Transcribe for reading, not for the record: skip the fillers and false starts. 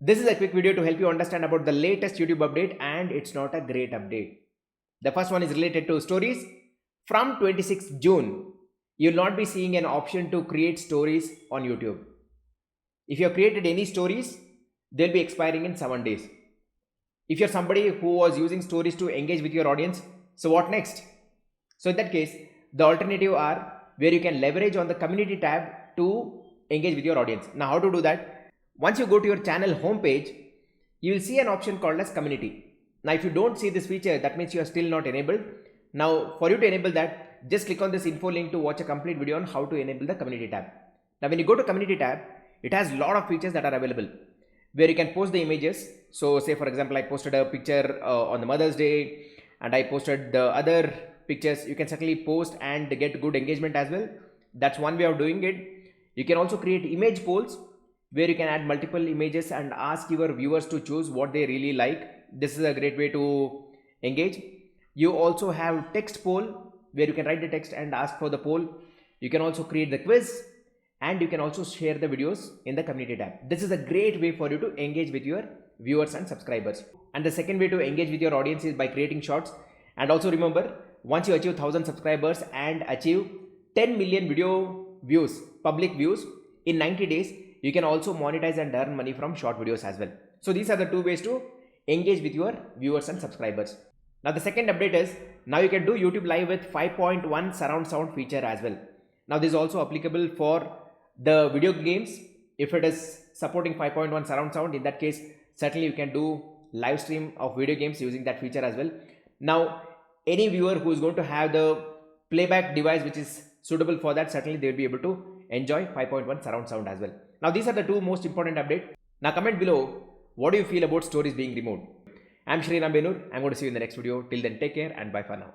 This is a quick video to help you understand about the latest YouTube update, and it's not a great update. The first one is related to stories. From 26th June, you'll not be seeing an option to create stories on YouTube. If you have created any stories, they'll be expiring in 7 days. If you're somebody who was using stories to engage with your audience, so what next? So in that case, the alternative are where you can leverage on the community tab to engage with your audience. Now, how to do that? Once you go to your channel homepage, you will see an option called as community. Now, if you don't see this feature, that means you are still not enabled. Now, for you to enable that, just click on this info link to watch a complete video on how to enable the community tab. Now, when you go to community tab, it has a lot of features that are available where you can post the images. So say for example, I posted a picture on the Mother's Day and I posted the other pictures. You can certainly post and get good engagement as well. That's one way of doing it. You can also create image polls where you can add multiple images and ask your viewers to choose what they really like. This is a great way to engage. You also have text poll where you can write the text and ask for the poll. You can also create the quiz, and you can also share the videos in the community tab. This is a great way for you to engage with your viewers and subscribers. And the second way to engage with your audience is by creating shorts. And also remember, once you achieve 1000 subscribers and achieve 10 million video views, public views in 90 days, you can also monetize and earn money from short videos as well. So these are the two ways to engage with your viewers and subscribers. Now the second update is, now you can do YouTube live with 5.1 surround sound feature as well. Now this is also applicable for the video games. If it is supporting 5.1 surround sound, in that case certainly you can do live stream of video games using that feature as well. Now any viewer who is going to have the playback device which is suitable for that, certainly they will be able to enjoy 5.1 surround sound as well. Now these are the two most important updates. Now comment below, what do you feel about stories being removed? I'm Sriram, Benur. I'm going to see you in the next video. Till then, take care and bye for now.